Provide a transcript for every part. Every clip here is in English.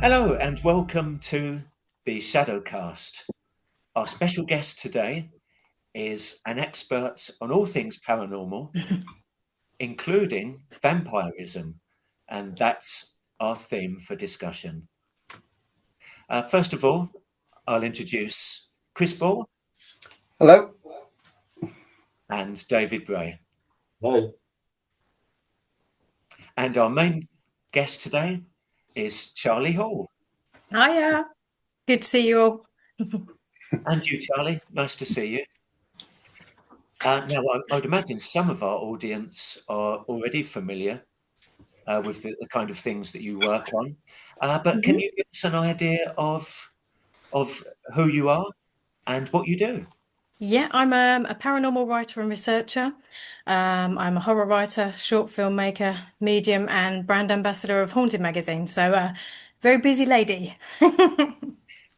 Hello and welcome to the Shadowcast. Our special guest today is an expert on all things paranormal, including vampirism, and that's our theme for discussion. First of all, I'll introduce Chris Ball Hello. and David Bray. No. And our main guest today is Charlie Hall. Hiya. Good to see you all. And you, Charlie, nice to see you. Now, I would imagine some of our audience are already familiar with the kind of things that you work on. But can Mhm. you give us an idea of who you are and what you do? Yeah, I'm a paranormal writer and researcher. I'm a horror writer, short filmmaker, medium, and brand ambassador of Haunted magazine. So, very busy lady.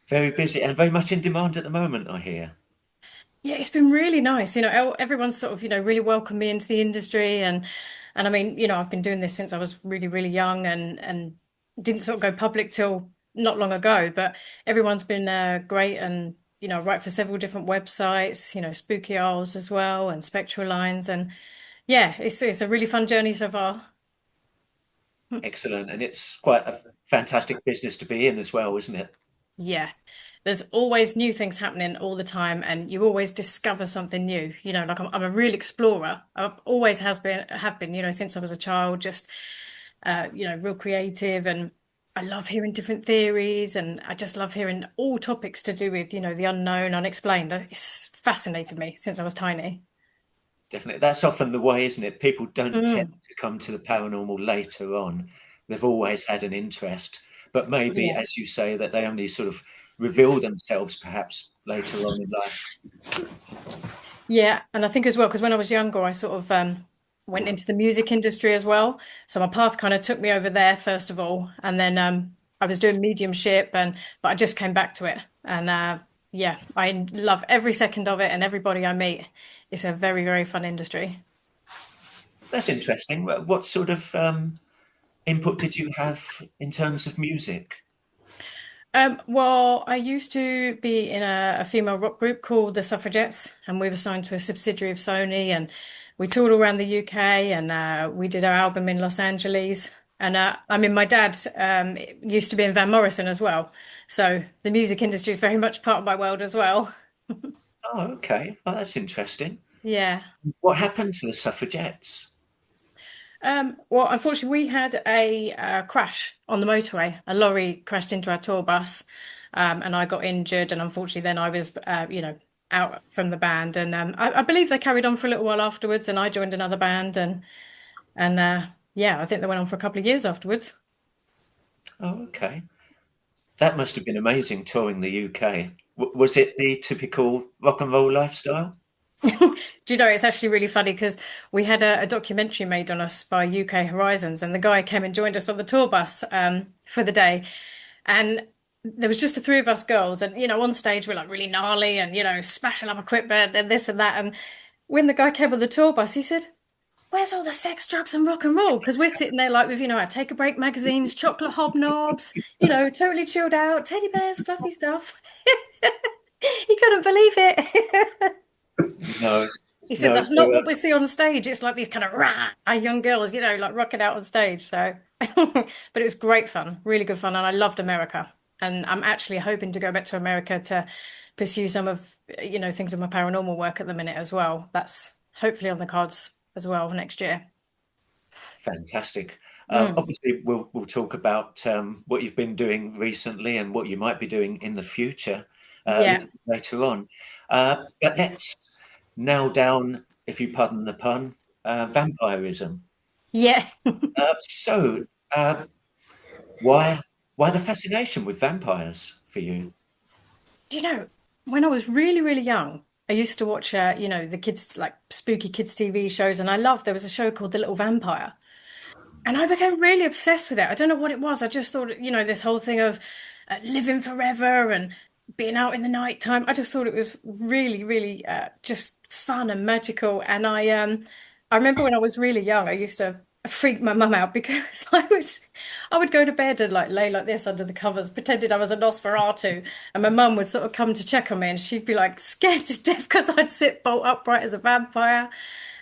Very busy and very much in demand at the moment, I hear. Yeah, it's been really nice. Everyone's sort of, really welcomed me into the industry and I mean, I've been doing this since I was really, really young and didn't sort of go public till not long ago, but everyone's been great and I write for several different websites, Spooky Owls as well and Spectral Lines and yeah, it's a really fun journey so far. Excellent. And it's quite a fantastic business to be in as well, isn't it? Yeah. There's always new things happening all the time, and you always discover something new. Like I'm a real explorer. I've always have been, since I was a child, just real creative, and I love hearing different theories, and I just love hearing all topics to do with, the unknown, unexplained. It's fascinated me since I was tiny. Definitely. That's often the way, isn't it? People don't tend Mm, to come to the paranormal later on. They've always had an interest, but maybe, yeah. as you say, that they only sort of reveal themselves perhaps later on in life. Yeah, and I think as well, because when I was younger, I sort of went into the music industry as well. So my path kind of took me over there first of all, and then I was doing mediumship, but I just came back to it, and yeah, I love every second of it and everybody I meet. It's a very, very fun industry. That's interesting. What sort of input did you have in terms of music? Well, I used to be in a female rock group called the Suffragettes, and we were signed to a subsidiary of Sony, and we toured all around the UK, and we did our album in Los Angeles. And I mean, my dad used to be in Van Morrison as well, so the music industry is very much part of my world as well. Oh, okay. Oh, that's interesting. Yeah. What happened to the suffragettes? Well, unfortunately, we had a crash on the motorway. A lorry crashed into our tour bus, and I got injured. And unfortunately, then I was, out from the band. And I believe they carried on for a little while afterwards, and I joined another band. And yeah, I think they went on for a couple of years afterwards. Oh, okay. That must have been amazing touring the UK. Was it the typical rock and roll lifestyle? Do you know, it's actually really funny because we had a documentary made on us by UK Horizons, and the guy came and joined us on the tour bus for the day. And there was just the three of us girls, and on stage we're like really gnarly and smashing up equipment and this and that. And when the guy came on the tour bus, he said, "Where's all the sex, drugs, and rock and roll?" Because we're sitting there like with our Take a Break magazines, chocolate hobnobs, totally chilled out, teddy bears, fluffy stuff. He couldn't believe it. No, He said, no. "That's not what we see on stage. It's like these kind of rah, young girls, like rocking out on stage." So, but it was great fun, really good fun. And I loved America. And I'm actually hoping to go back to America to pursue some of, things of my paranormal work at the minute as well. That's hopefully on the cards as well next year. Fantastic. Mm, Obviously, we'll talk about what you've been doing recently and what you might be doing in the future a yeah. little bit later on. But let's nail down, if you pardon the pun, vampirism. Yeah. So, why why the fascination with vampires for you? Do you know, when I was really, really young, I used to watch, the kids, like spooky kids TV shows, and there was a show called The Little Vampire. And I became really obsessed with it. I don't know what it was. I just thought, this whole thing of living forever and being out in the night time. I just thought it was really, really just fun and magical. And I remember when I was really young, I used to freaked my mum out because I would go to bed and like lay like this under the covers, pretending I was a Nosferatu, and my mum would sort of come to check on me, and she'd be like scared to death because I'd sit bolt upright as a vampire,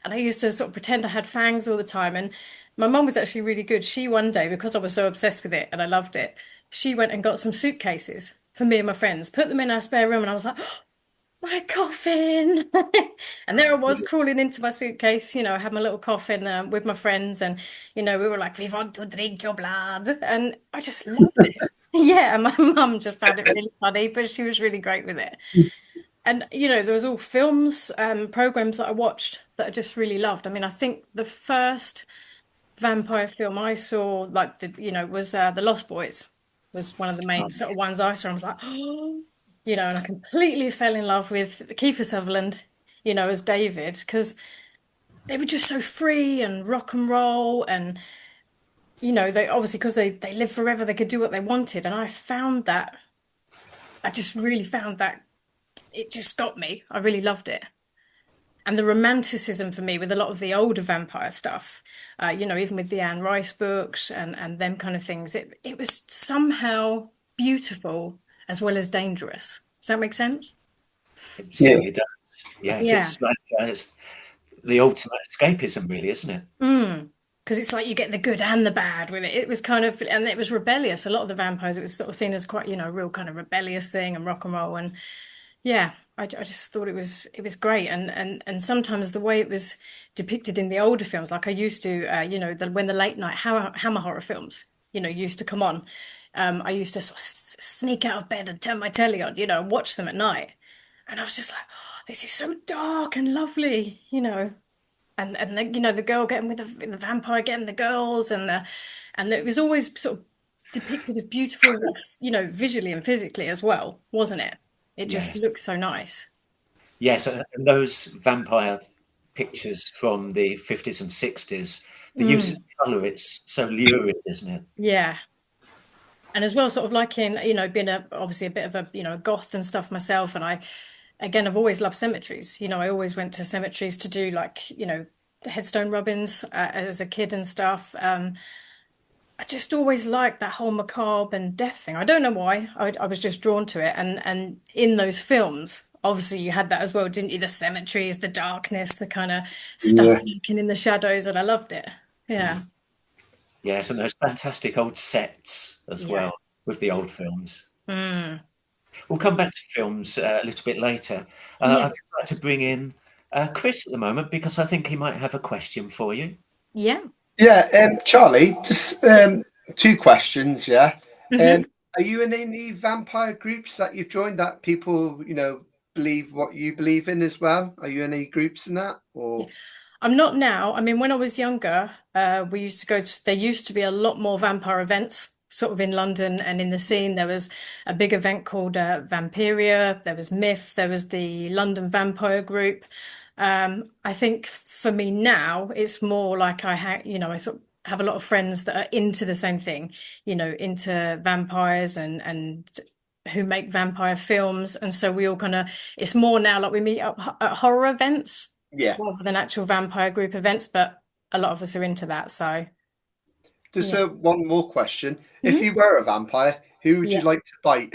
and I used to sort of pretend I had fangs all the time. And my mum was actually really good. She one day, because I was so obsessed with it and I loved it, she went and got some suitcases for me and my friends, put them in our spare room, and I was like, my coffin. And there I was crawling into my suitcase. I had my little coffin with my friends, and we were like, "We want to drink your blood," and I just loved it. Yeah, and my mum just found it really funny, but she was really great with it. And there was all films, programs that I watched that I just really loved. I mean, I think the first vampire film I saw, like was The Lost Boys, was one of the main sort of ones I saw. I was like, oh, and I completely fell in love with Kiefer Sutherland, as David, because they were just so free and rock and roll, and they obviously because they lived forever, they could do what they wanted, and I just really found that it just got me. I really loved it. And the romanticism for me with a lot of the older vampire stuff, even with the Anne Rice books and them kind of things, it was somehow beautiful as well as dangerous. Does that make sense? It Yeah. certainly does. Yes, Yeah. it's like it's the ultimate escapism, really, isn't it? Mm. Because it's like you get the good and the bad with it. It was kind of, and it was rebellious. A lot of the vampires, it was sort of seen as quite, a real kind of rebellious thing and rock and roll. And yeah, I just thought it was great, and sometimes the way it was depicted in the older films, like I used to, when the late night Hammer horror films, used to come on, I used to sort of sneak out of bed and turn my telly on, and watch them at night, and I was just like, oh, this is so dark and lovely, and the girl getting with the vampire getting the girls, and it was always sort of depicted as beautiful, like, visually and physically as well, wasn't it? It just Yes, looked so nice. yes, and those vampire pictures from the 50s and 60s, the use of Mm, colour, it's so lurid, isn't it? yeah. And as well, sort of like being obviously a bit of a goth and stuff myself. And again, I've always loved cemeteries. I always went to cemeteries to do like, headstone rubbings as a kid and stuff. I just always liked that whole macabre and death thing. I don't know why. I was just drawn to it. And in those films, obviously you had that as well, didn't you? The cemeteries, the darkness, the kind of stuff Yeah. lurking in the shadows, and I loved it. Yeah. Yes, and those fantastic old sets as Yeah. well with the old films. Mm. We'll come back to films a little bit later. Yeah. I'd like to bring in Chris at the moment because I think he might have a question for you. Yeah. Yeah, Charlie, just two questions, yeah. Hmm. Are you in any vampire groups that you've joined that people, believe what you believe in as well? Are you in any groups in that? Or I'm not now. I mean, when I was younger, we used to go to, there used to be a lot more vampire events, sort of in London and in the scene. There was a big event called Vampiria, there was Myth, there was the London Vampire Group. I think for me now, it's more like I sort of have a lot of friends that are into the same thing, into vampires and who make vampire films. And so we all kind of, it's more now like we meet up at horror events yeah. rather than actual vampire group events, but a lot of us are into that. So Just yeah. one more question. If Mhm. you were a vampire, who would you Yeah. like to bite?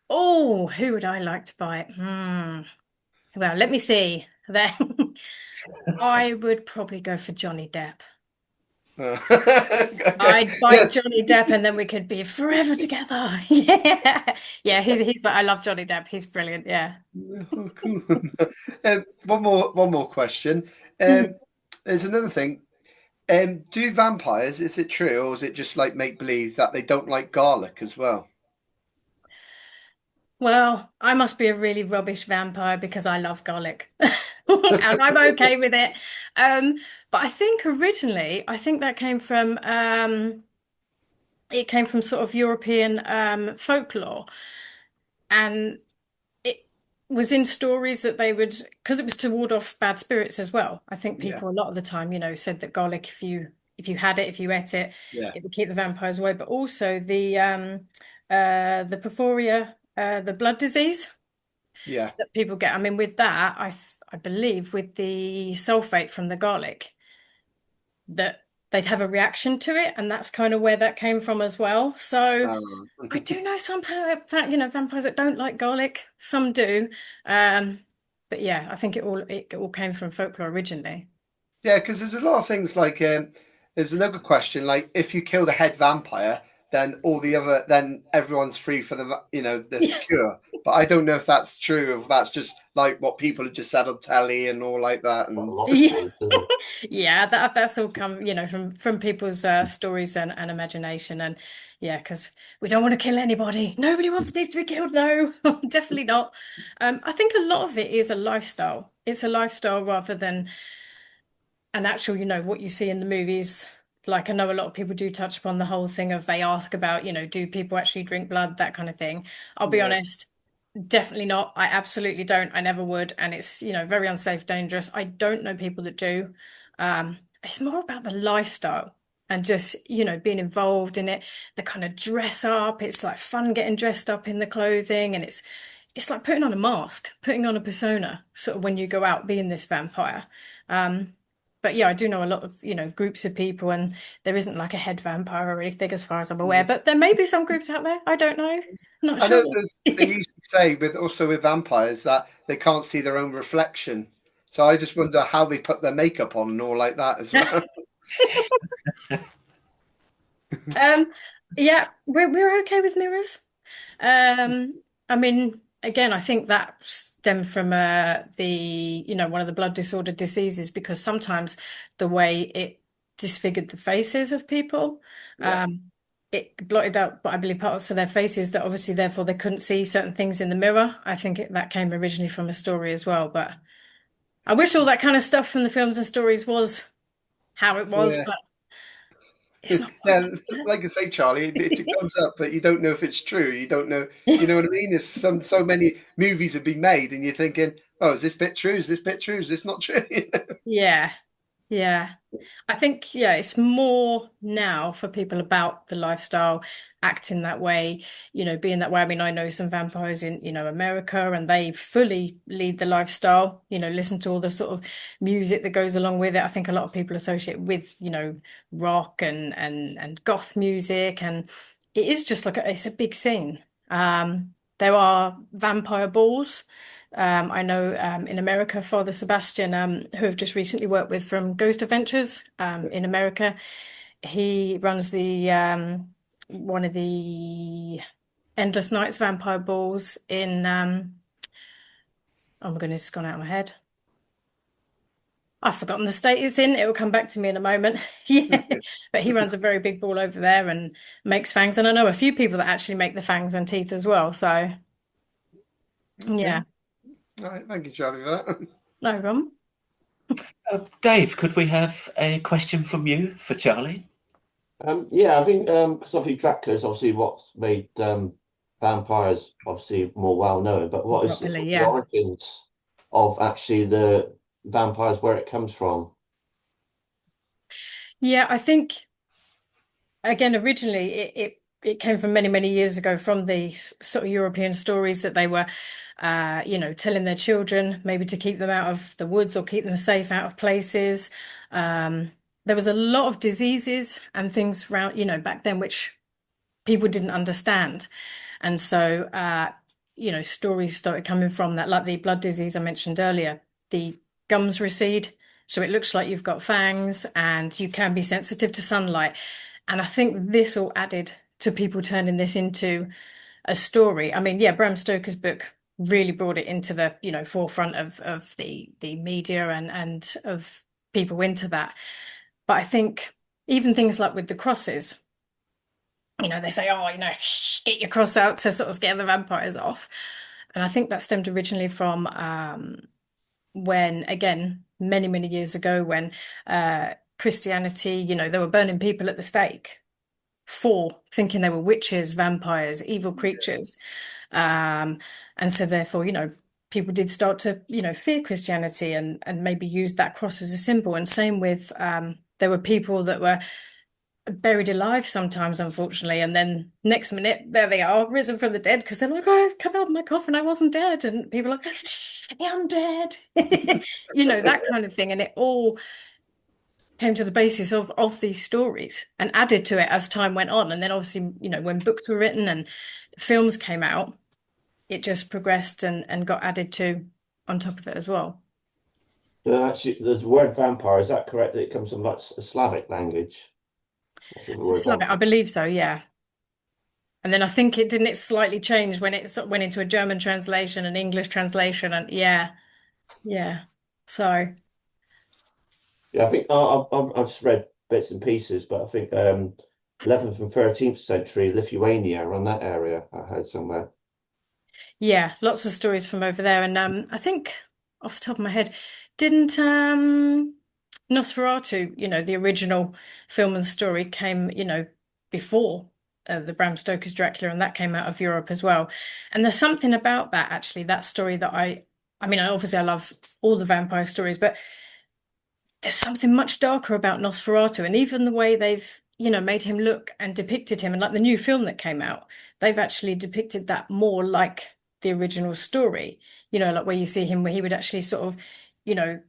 Oh, who would I like to bite? Well, let me see. Then I would probably go for Johnny Depp. Okay. I'd bite Johnny Depp and then we could be forever together. Yeah. Yeah, but I love Johnny Depp. He's brilliant. Yeah. Oh, cool. One more question. Um, there's another thing. Do vampires, is it true, or is it just like make believe that they don't like garlic as well? Well, I must be a really rubbish vampire because I love garlic. And I'm okay with it. Um, but I think originally, I think that it came from sort of European folklore. And it was in stories that they would, because it was to ward off bad spirits as well. I think Yeah, people a lot of the time, said that garlic, if you had it, if you ate it, yeah, it would keep the vampires away. But also the porphyria, the blood disease yeah, that people get. I mean, with that, I believe with the sulfate from the garlic that. they'd have a reaction to it, and that's kind of where that came from as well. So Uh, I do know some vampires that don't like garlic. Some do. Um, but yeah, I think it all came from folklore originally. Yeah, because there's a lot of things like there's another question like if you kill the head vampire, then everyone's free for the cure. But I don't know if that's true, if that's just like what people have just said on telly and all like that, Got a and lot of Yeah, stories, doesn't it? yeah, that's all come, from people's stories and imagination, and yeah, because we don't want to kill anybody. Nobody wants needs to be killed. No, definitely not. I think a lot of it is a lifestyle. It's a lifestyle rather than an actual, what you see in the movies. Like I know a lot of people do touch upon the whole thing of they ask about, do people actually drink blood, that kind of thing. I'll be yeah, honest. Definitely not. I absolutely don't. I never would. And it's, very unsafe, dangerous. I don't know people that do. It's more about the lifestyle and just, being involved in it. The kind of dress up. It's like fun getting dressed up in the clothing. And it's like putting on a mask, putting on a persona, sort of when you go out being this vampire. Um, but yeah, I do know a lot of, groups of people, and there isn't like a head vampire or anything as far as I'm aware. yeah. But there may be some groups out there. I don't know. Not I know sure. they used to say with vampires that they can't see their own reflection. So I just wonder how they put their makeup on and all like that as well. Um, yeah, we're okay with mirrors. I mean, again, I think that stemmed from one of the blood disorder diseases, because sometimes the way it disfigured the faces of people, Yeah, it blotted out, I believe, parts of their faces that obviously, therefore, they couldn't see certain things in the mirror. I think that came originally from a story as well, but I wish all that kind of stuff from the films and stories was how it was, yeah. but it's not Yeah, quite like I say, Charlie, it comes up, but you don't know if it's true. You don't know, you like know what I mean? There's so many movies have been made, and you're thinking, oh, is this bit true? Is this bit true? Is this not true? Yeah, yeah. I think, yeah, it's more now for people about the lifestyle, acting that way, being that way. I mean, I know some vampires in, America, and they fully lead the lifestyle, listen to all the sort of music that goes along with it. I think a lot of people associate with, rock and goth music, and it is just like it's a big scene. There are vampire balls. I know in America, Father Sebastian, who I've just recently worked with from Ghost Adventures in America, he runs the one of the Endless Nights vampire balls in oh my goodness, it's gone out of my head. I've forgotten the state it's in. It will come back to me in a moment. Yeah, but he runs a very big ball over there and makes fangs, and I know a few people that actually make the fangs and teeth as well. So Okay, yeah, all right, thank you, Charlie, for that. no problem. Dave, could we have a question from you for Charlie? Yeah, I think because obviously Dracula's obviously what's made vampires obviously more well known. But what is the Popular, sort of the yeah. origins of actually the vampires, where it comes from? Yeah, I think again, originally it came from many, many years ago from the sort of European stories that they were, telling their children maybe to keep them out of the woods or keep them safe out of places. Um, there was a lot of diseases and things around, back then, which people didn't understand. And so, stories started coming from that, like the blood disease I mentioned earlier. The gums recede, so it looks like you've got fangs, and you can be sensitive to sunlight. And I think this all added to people turning this into a story. I mean, yeah, Bram Stoker's book really brought it into the, forefront of the media and of people into that. But I think even things like with the crosses, they say, oh, get your cross out to sort of scare the vampires off. And I think that stemmed originally from when, again, many, many years ago, when Christianity, they were burning people at the stake for thinking they were witches, vampires, evil creatures. Um, and so therefore, people did start to, fear Christianity and maybe use that cross as a symbol. And same with there were people that were buried alive sometimes, unfortunately, and then next minute there they are, risen from the dead, because they're like, "Oh, I've come out of my coffin, I wasn't dead," and people are like, "Yeah, I'm dead," that kind of thing, and it all came to the basis of these stories and added to it as time went on. And then obviously, when books were written and films came out, it just progressed and got added to on top of it as well. Actually, the word vampire, is that correct? That it comes from like a Slavic language. I think the word Slavic, I vampire. believe so, yeah. And then I think it slightly changed when it sort of went into a German translation and English translation, and yeah, yeah. So Yeah, I think I've just read bits and pieces, but I think 11th and 13th century Lithuania, around that area, I heard somewhere. yeah, lots of stories from over there. And I think off the top of my head, didn't Nosferatu, the original film and story came, before the Bram Stoker's Dracula, and that came out of Europe as well. And there's something about that actually, that story that I mean, obviously I love all the vampire stories, but there's something much darker about Nosferatu, and even the way they've, made him look and depicted him, and like the new film that came out, they've actually depicted that more like the original story. Like where you see him, where he would actually sort of, you know,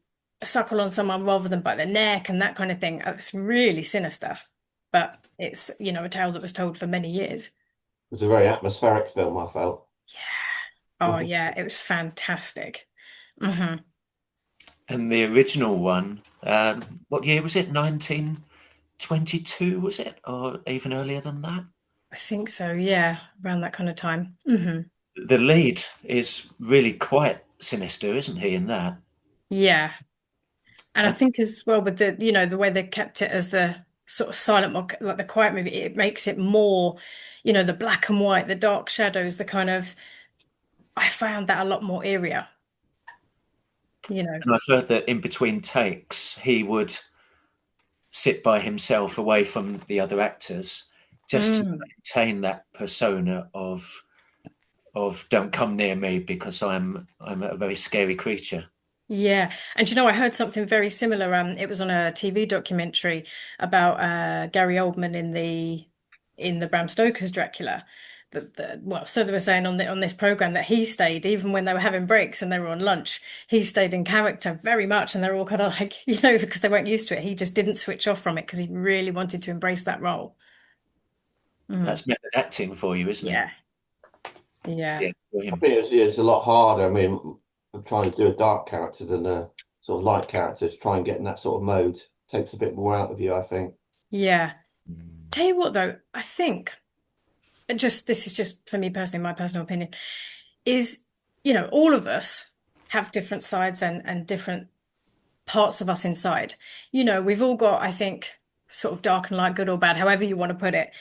suckle on someone rather than bite their neck and that kind of thing. It's really sinister, but it's, a tale that was told for many years. It was a very atmospheric film, I felt. Yeah. Oh yeah, it was fantastic. Hmm. And the original one, what year was it? 1922, was it? Or even earlier than that? I think so, yeah, around that kind of time. Hmm. The lead is really quite sinister, isn't he, in that? Yeah. And I And think as well with the way they kept it as the sort of silent, like the quiet movie, it makes it more, the black and white, the dark shadows, the kind of, I found that a lot more eerier, you know. I've heard that in between takes, he would sit by himself away from the other actors just to Mm. maintain that persona of don't come near me because I'm a very scary creature. Yeah. And I heard something very similar. It was on a TV documentary about Gary Oldman in the Bram Stoker's Dracula. Well, so they were saying on this program that he stayed even when they were having breaks and they were on lunch. He stayed in character very much, and they're all kind of like, because they weren't used to it. He just didn't switch off from it because he really wanted to embrace that role. Mm. That's method acting for you, isn't it? Yeah. Yeah. Yeah, for I him. think it's a lot harder. I mean, I'm trying to do a dark character than a sort of light character to try and get in that sort of mode. Takes a bit more out of you, I think. Yeah. Tell you what though, I think this is just for me personally, my personal opinion, is, all of us have different sides and different parts of us inside. We've all got, I think, sort of dark and light, good or bad, however you want to put it,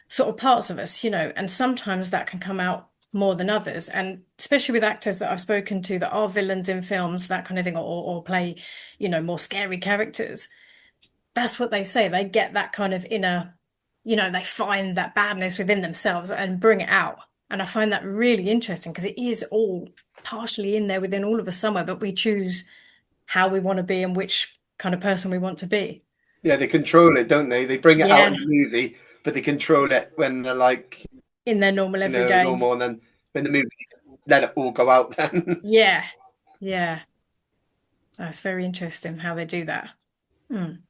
sort of parts of us, and sometimes that can come out more than others. And especially with actors that I've spoken to that are villains in films, that kind of thing, or play, more scary characters, that's what they say. They get that kind of inner, they find that badness within themselves and bring it out. And I find that really interesting because it is all partially in there within all of us somewhere, but we choose how we want to be and which kind of person we want to be. Yeah, they control it, don't they? They bring it out Yeah, in the movie, but they control it when they're like, in their normal everyday. normal, and then when the movie let it all go out then. Yeah, yeah. That's very interesting how they do that. Mm.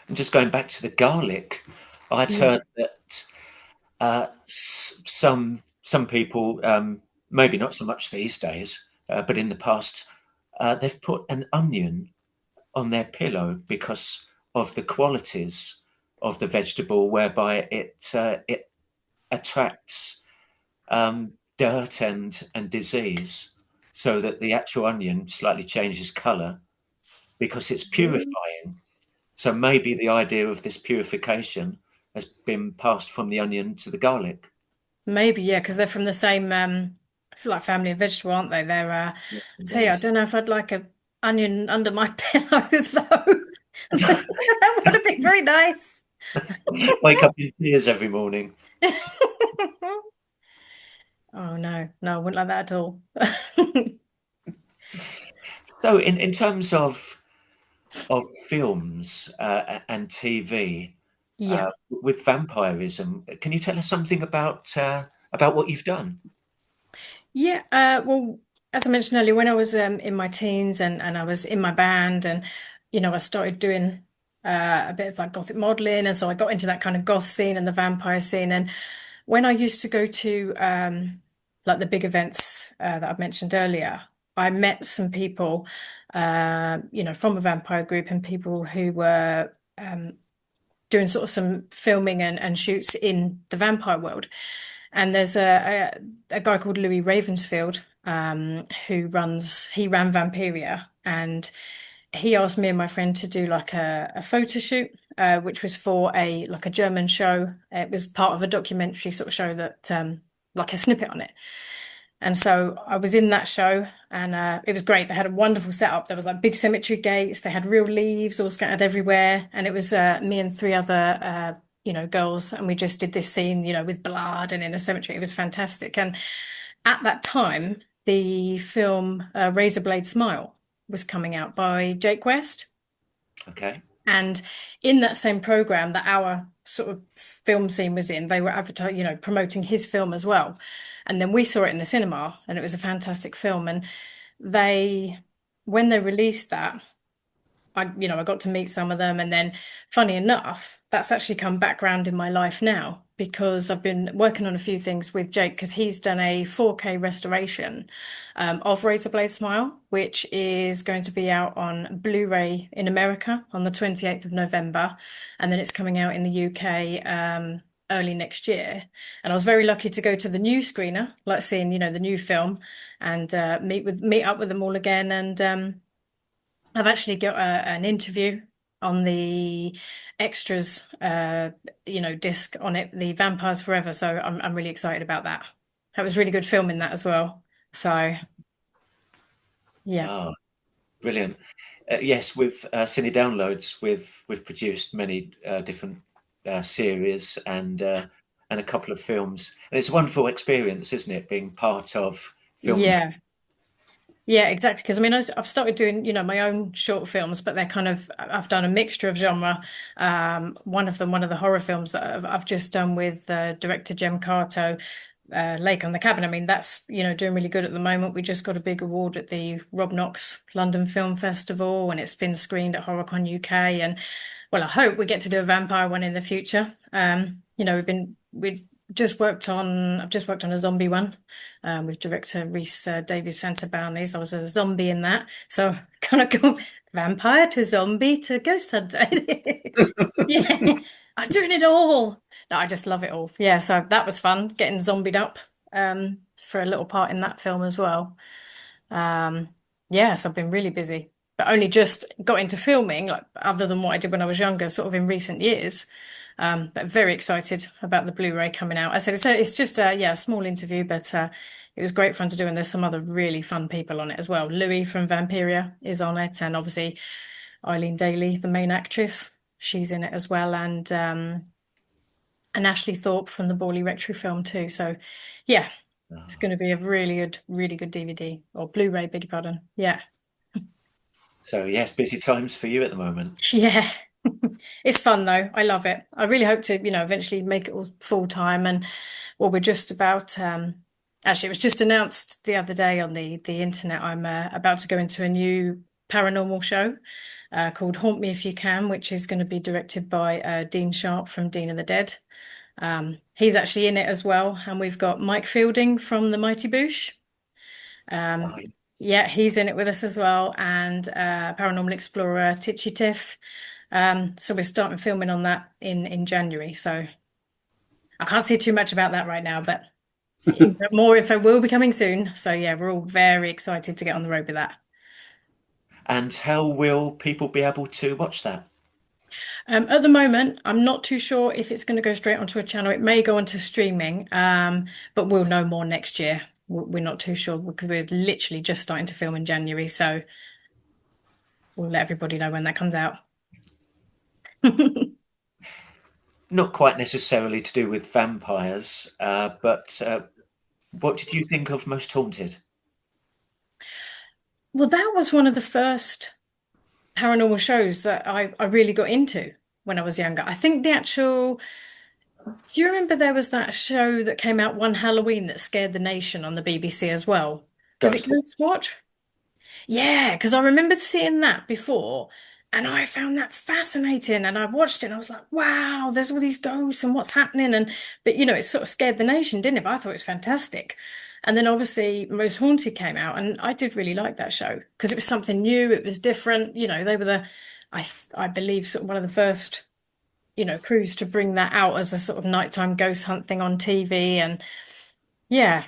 And just going back to the garlic, I'd Yeah. heard that some people, maybe not so much these days, but in the past, they've put an onion on their pillow because of the qualities of the vegetable, whereby it attracts dirt and disease, so that the actual onion slightly changes colour because it's purifying. So maybe the idea of this purification has been passed from the onion to the garlic. Maybe, yeah, because they're from the same I feel like family of vegetable, aren't they? They're Yeah, I tell you, I indeed. don't know if I'd like a onion under my pillow though. That would have been very nice. Wake up in tears every morning. Oh no, no, I wouldn't like that at all. So, in terms of films and TV Yeah. with vampirism, can you tell us something about what you've done? Yeah, well, as I mentioned earlier, when I was in my teens and I was in my band, and I started doing a bit of like gothic modeling, and so I got into that kind of goth scene and the vampire scene. And when I used to go to like the big events that I've mentioned earlier, I met some people, from a vampire group and people who were doing sort of some filming and shoots in the vampire world. And there's a guy called Louis Ravensfield, he ran Vampiria, and he asked me and my friend to do like a photo shoot, which was for a like a German show. It was part of a documentary sort of show that like a snippet on it. And so I was in that show, and it was great. They had a wonderful setup. There was like big cemetery gates. They had real leaves all scattered everywhere, and it was me and three other girls, and we just did this scene, with blood and in a cemetery. It was fantastic. And at that time, the film Razor Blade Smile was coming out by Jake West. Okay. And in that same program that our sort of film scene was in, they were advertising, promoting his film as well. And then we saw it in the cinema, and it was a fantastic film. And they, when they released that, I got to meet some of them. And then, funny enough, that's actually come back round in my life now because I've been working on a few things with Jake because he's done a 4K restoration of Razorblade Smile, which is going to be out on Blu-ray in America on the 28th of November. And then it's coming out in the UK early next year. And I was very lucky to go to the new screener, like seeing, the new film, and meet up with them all again. And I've actually got an interview on the extras, disc on it, the Vampires Forever. So I'm really excited about that. That was really good filming that as well. So yeah, Oh, brilliant. Yes, with Cine Downloads, we've produced many different series and a couple of films, and it's a wonderful experience, isn't it, being part of film? yeah. Yeah, exactly. Because I mean, I've started doing, my own short films, but I've done a mixture of genre. One of them, one of the horror films that I've just done with director Jem Carto, Lake on the Cabin. I mean, that's, doing really good at the moment. We just got a big award at the Rob Knox London Film Festival, and it's been screened at HorrorCon UK. And well, I hope we get to do a vampire one in the future. I've just worked on a zombie one with director Rhys Davies Santabarnes. I was a zombie in that. So kind of go vampire to zombie to ghost hunter. Yeah, I'm doing it all. No, I just love it all. Yeah, so that was fun, getting zombied up for a little part in that film as well. Um, yeah, so I've been really busy, but only just got into filming, like other than what I did when I was younger, sort of in recent years. But very excited about the Blu-ray coming out. I said it's just a small interview, but it was great fun to do, and there's some other really fun people on it as well. Louis from Vampiria is on it, and obviously Eileen Daly, the main actress, she's in it as well, and Ashley Thorpe from the Borley Rectory film too. So yeah, it's going to be a really good DVD or Blu-ray, beg your pardon. Yeah. So yes, busy times for you at the moment. Yeah. It's fun though. I love it. I really hope to, eventually make it all full time. And well, we're just about actually it was just announced the other day on the internet. I'm about to go into a new paranormal show called Haunt Me If You Can, which is going to be directed by Dean Sharp from Dean and the Dead. He's actually in it as well, and we've got Mike Fielding from the Mighty Boosh. Oh, Yeah, he's in it with us as well, and Paranormal Explorer Titchy Tiff. So we're starting filming on that in January. So I can't say too much about that right now, but more info will be coming soon. So yeah, we're all very excited to get on the road with that. and how will people be able to watch that? At the moment, I'm not too sure if it's going to go straight onto a channel. It may go onto streaming, but we'll know more next year. We're not too sure because we're literally just starting to film in January. So we'll let everybody know when that comes out. Not quite necessarily to do with vampires, but what did you think of Most Haunted? Well, that was one of the first paranormal shows that I really got into when I was younger. I think do you remember there was that show that came out one Halloween that scared the nation on the BBC as well? Was it Ghost. Ghostwatch? Yeah, because I remember seeing that before, And I found that fascinating. And I watched it and I was like, wow, there's all these ghosts and what's happening. And but it sort of scared the nation, didn't it? But I thought it was fantastic. And then obviously Most Haunted came out, and I did really like that show because it was something new, it was different. They were I believe sort of one of the first, crews to bring that out as a sort of nighttime ghost hunt thing on TV. And yeah,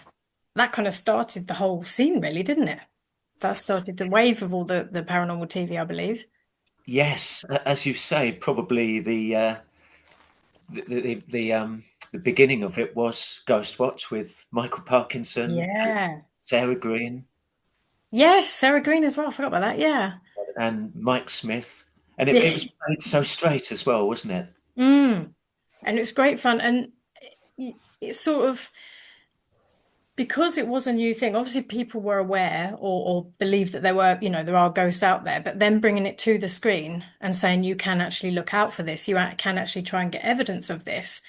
that kind of started the whole scene, really, didn't it? That started the wave of all the paranormal TV, I believe. Yes, as you say, probably the beginning of it was Ghost Watch with Michael Parkinson, Yeah. Sarah Green, Yes, Sarah Green as well. I forgot about that. Yeah. and Mike Smith, and it Yeah. was played so straight as well, wasn't it? Mm. And it was great fun. And it's sort of because it was a new thing, obviously people were aware or believed that there are ghosts out there, but then bringing it to the screen and saying you can actually look out for this, can actually try and get evidence of this.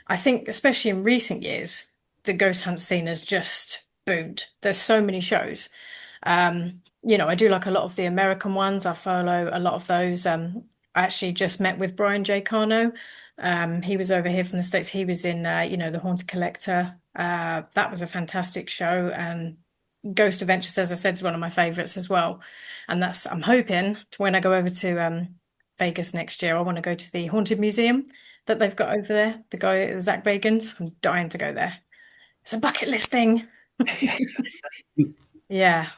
I think, especially in recent years, the ghost hunt scene has just boomed. There's so many shows. I do like a lot of the American ones. I follow a lot of those. I actually just met with Brian J. Cano. He was over here from the States. He was in, The Haunted Collector. That was a fantastic show. And Ghost Adventures, as I said, is one of my favorites as well. And I'm hoping when I go over to Vegas next year, I want to go to the Haunted Museum that they've got over there. The guy, Zach Bagans. I'm dying to go there. It's a bucket list thing. Yeah.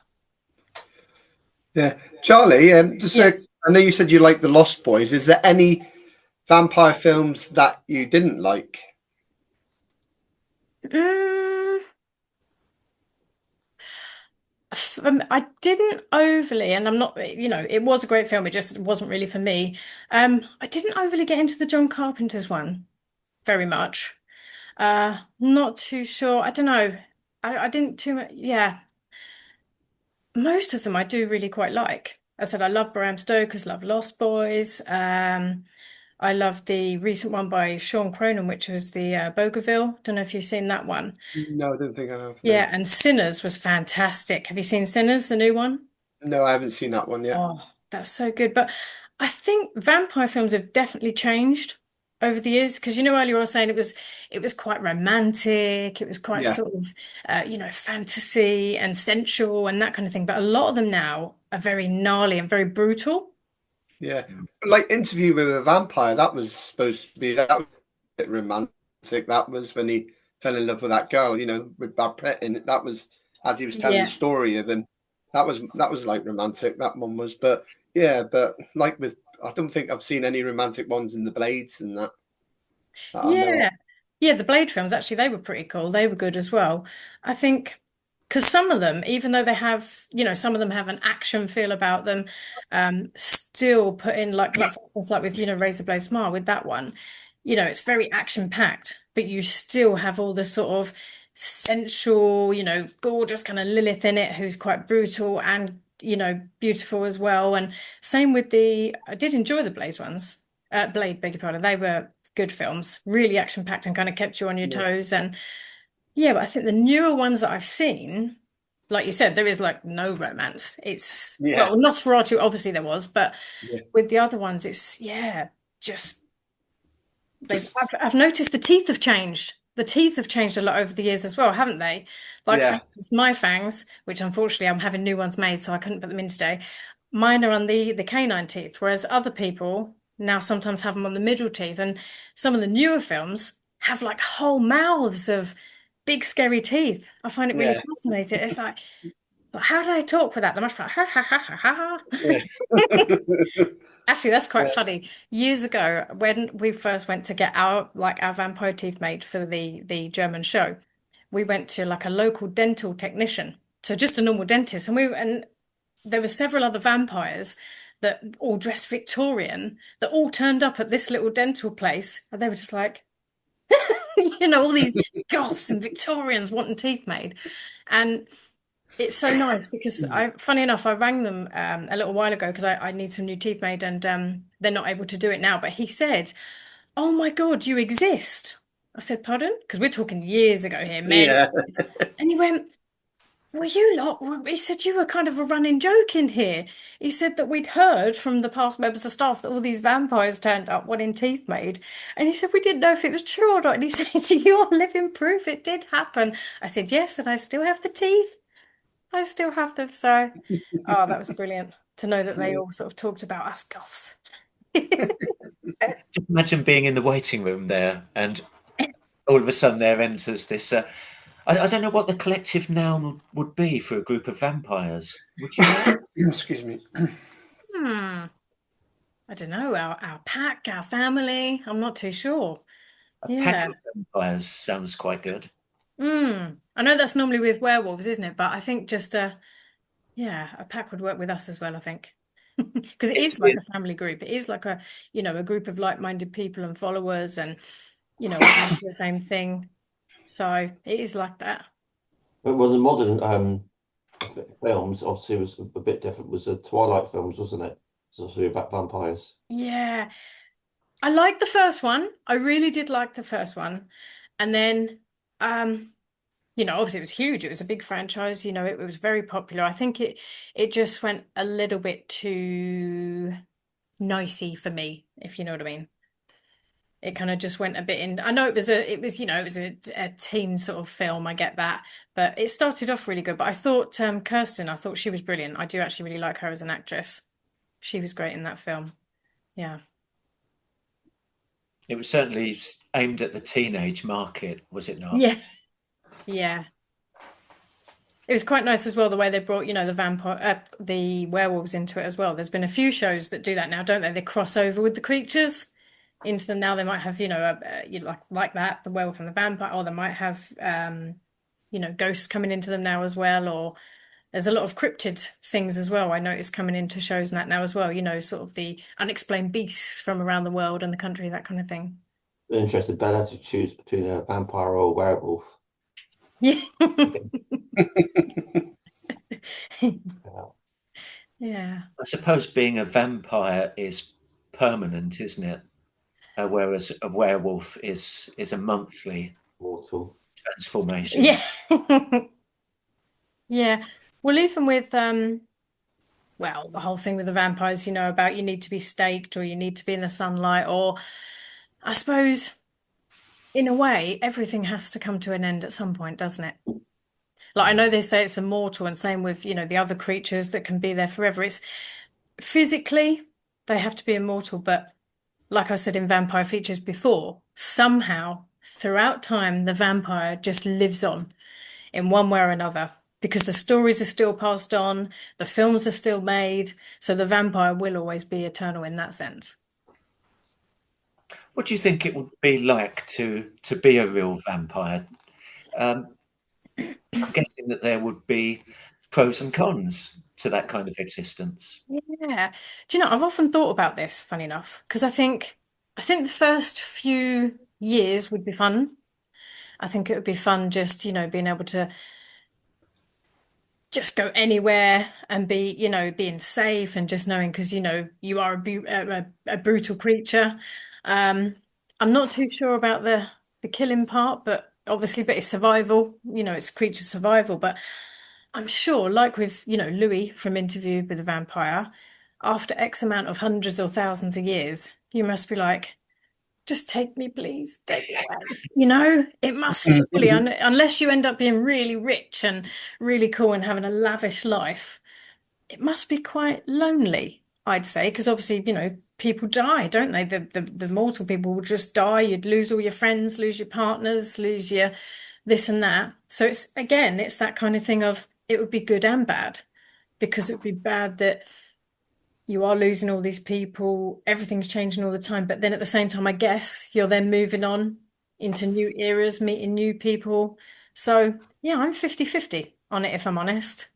Yeah, Charlie. Yeah. I know you said you like the Lost Boys. Is there any vampire films that you didn't like? Mm, I didn't overly, and I'm not, it was a great film. It just wasn't really for me. I didn't overly get into the John Carpenter's one very much. Not too sure. I don't know. I didn't too much. Yeah, most of them I do really quite like. I said I love Bram Stoker's, love Lost Boys. I love the recent one by Sean Cronin, which was the Bogeville. Don't know if you've seen that one. No, I don't think I have. No, Yeah, and Sinners was fantastic. Have you seen Sinners, the new one? no, I haven't seen that one yet. Oh, that's so good. But I think vampire films have definitely changed over the years because earlier I was saying it was quite romantic, it was quite Yeah, sort of fantasy and sensual and that kind of thing. But a lot of them now are very gnarly and very brutal. yeah. Like Interview with a Vampire, that was supposed to be that was a bit romantic. That was when he fell in love with that girl, with Brad Pitt, and that was as he was telling the Yeah. story of him. That was like romantic. That one was, but yeah, but like with, I don't think I've seen any romantic ones in the Blades and that I know of. Yeah. Yeah, the Blade films, actually, they were pretty cool. They were good as well. I think because some of them, even though they have, some of them have an action feel about them, still put in like for instance, like with, Razor Blade Smile with that one, it's very action packed, but you still have all this sort of sensual, gorgeous kind of Lilith in it, who's quite brutal and, beautiful as well. And same with I did enjoy the Blaze ones. Blade, beg your pardon. They were good films, really action packed and kind of kept you on your Yeah, toes. And yeah, but I think the newer ones that I've seen, like you said, there is like no romance. It's yeah, well, Nosferatu, obviously there was, but yeah. with the other ones, it's just they've. Just I've noticed the teeth have changed. The teeth have changed a lot over the years as well, haven't they? Like for yeah, instance, my fangs, which unfortunately I'm having new ones made, so I couldn't put them in today. Mine are on the canine teeth, whereas other people now sometimes have them on the middle teeth, and some of the newer films have like whole mouths of big scary teeth. I find it really yeah, fascinating. It's like, how do I talk with that? They must be like, ha ha ha ha yeah, ha. Actually, that's quite yeah, funny. Years ago, when we first went to get our vampire teeth made for the German show, we went to like a local dental technician, so just a normal dentist, and there were several other vampires that all dressed Victorian that all turned up at this little dental place, and they were just like, all these goths and Victorians wanting teeth made, and it's so nice because funny enough, I rang them a little while ago because I need some new teeth made, and they're not able to do it now. But he said, "Oh my God, you exist." I said, "Pardon?" Because we're talking years ago here, men. yeah, And he went, well, you lot, he said you were kind of a running joke in here. He said that we'd heard from the past members of staff that all these vampires turned up wanting teeth made. And he said we didn't know if it was true or not. And he said, you're living proof it did happen. I said, yes, and I still have the teeth. I still have them. So, oh, that was brilliant to know that they all sort of talked about us goths. Just imagine being in the waiting room there, and all of a sudden there enters this. I don't know what the collective noun would be for a group of vampires. Would you know? Excuse me. Hmm. I don't know. Our pack, our family. I'm not too sure. A Yeah. pack of vampires sounds quite good. I know that's normally with werewolves, isn't it? But I think just yeah, a pack would work with us as well, I think. Because it It's is like weird. a family group. It is like a group of like-minded people and followers and, all into the same thing. So it is like that. But well, the modern films obviously was a bit different. Was the Twilight films, wasn't it? It's obviously about vampires. Yeah. I liked the first one. I really did like the first one. And then, obviously it was huge. It was a big franchise. It was very popular. I think it just went a little bit too nicey for me, if you know what I mean. It kind of just went a bit in. I know it was a teen sort of film. I get that, but it started off really good. But I thought Kirsten, I thought she was brilliant. I do actually really like her as an actress. She was great in that film. Yeah. It was certainly aimed at the teenage market, was it not? Yeah. Yeah. It was quite nice as well the way they brought, the werewolves into it as well. There's been a few shows that do that now, don't they? They cross over with the creatures into them now. They might have, like that, the werewolf and the vampire, or they might have, ghosts coming into them now as well. Or there's a lot of cryptid things as well. I noticed coming into shows and that now as well. Sort of the unexplained beasts from around the world and the country, that kind of thing. Interested, Bella had to choose between a vampire or a werewolf. Yeah. Yeah. Yeah. I suppose being a vampire is permanent, isn't it? Whereas a werewolf is a monthly Mortal. transformation. Yeah. Yeah. Well, even with the whole thing with the vampires, about you need to be staked or you need to be in the sunlight, or I suppose in a way, everything has to come to an end at some point, doesn't it? Like I know they say it's immortal, and same with, the other creatures that can be there forever. It's physically they have to be immortal, but like I said in Vampire Features before, somehow throughout time the vampire just lives on in one way or another because the stories are still passed on, the films are still made, so the vampire will always be eternal in that sense. What do you think it would be like to be a real vampire? I'm guessing that there would be pros and cons to that kind of existence. Yeah. Do you know, I've often thought about this, funny enough, because I think the first few years would be fun. I think it would be fun just, being able to just go anywhere and be, being safe and just knowing because, you are a brutal creature. I'm not too sure about the killing part, but it's survival, it's creature survival. But I'm sure, like with, Louis from Interview with a Vampire, after X amount of hundreds or thousands of years, you must be like, just take me, please, take me away. It must surely, unless you end up being really rich and really cool and having a lavish life, it must be quite lonely, I'd say, because obviously, people die, don't they? The mortal people will just die. You'd lose all your friends, lose your partners, lose your this and that. So it's that kind of thing of it would be good and bad because it would be bad that you are losing all these people, everything's changing all the time. But then at the same time, I guess you're then moving on into new eras, meeting new people. So yeah, I'm 50-50 on it, if I'm honest.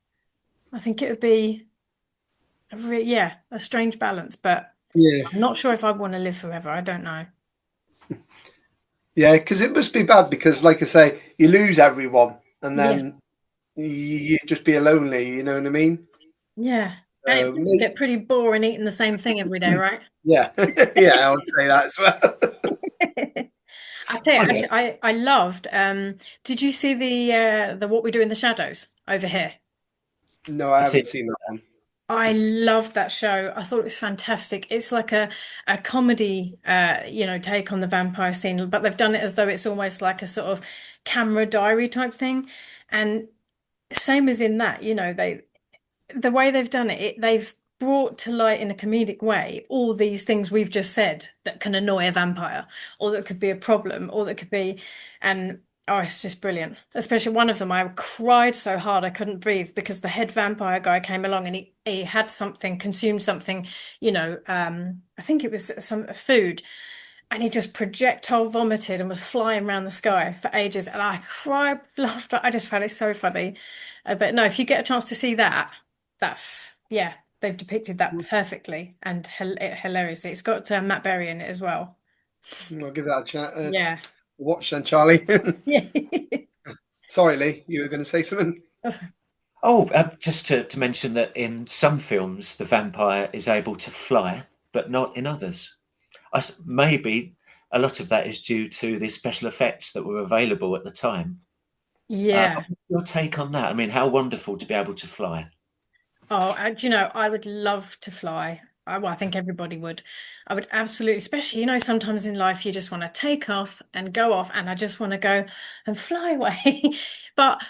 I think it would be a strange balance, but Yeah, I'm not sure if I want to live forever. I don't know. yeah, because it must be bad because, like I say, you lose everyone, and Yeah, then you just be lonely. You know what I mean? yeah. And it must get pretty boring eating the same thing every day, right? Yeah, yeah, I would say that as well. I tell you, Oh, actually, yes. I loved. Did you see the What We Do in the Shadows? over here. No, I I've seen. haven't seen that one. I loved that show. I thought it was fantastic. It's like a comedy, take on the vampire scene, but they've done it as though it's almost like a sort of camera diary type thing. And same as in that, the way they've done it, they've brought to light in a comedic way all these things we've just said that can annoy a vampire, or that could be a problem, or that could be, and oh, it's just brilliant. Especially one of them, I cried so hard I couldn't breathe because the head vampire guy came along and he had something, consumed something, I think it was some food, and he just projectile vomited and was flying around the sky for ages, and I cried laughter. I just found it so funny. But no, if you get a chance to see that, that's yeah, they've depicted that perfectly and hilariously. It's got Matt Berry in it as well. I'll give that a Yeah. watch then, Charlie. Yeah. Sorry, Lee, you were going to say something? Oh, just to mention that in some films the vampire is able to fly, but not in others. Maybe a lot of that is due to the special effects that were available at the time. Yeah. What's your take on that? I mean, how wonderful to be able to fly. Oh, do you know, I would love to fly. Well, I think everybody would. I would absolutely, especially, sometimes in life you just want to take off and go off, and I just want to go and fly away. But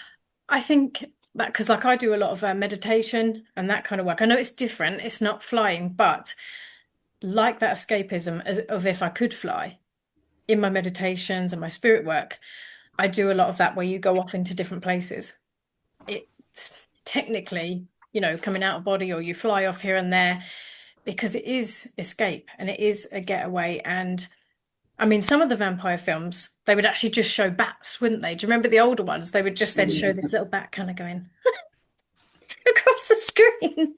I think that because, like, I do a lot of meditation and that kind of work. I know it's different, it's not flying, but like that escapism of if I could fly in my meditations and my spirit work, I do a lot of that where you go off into different places. It's technically, coming out of body, or you fly off here and there because it is escape and it is a getaway. And I mean, some of the vampire films, they would actually just show bats, wouldn't they? Do you remember the older ones? They would just then show this little bat kind of going across the screen.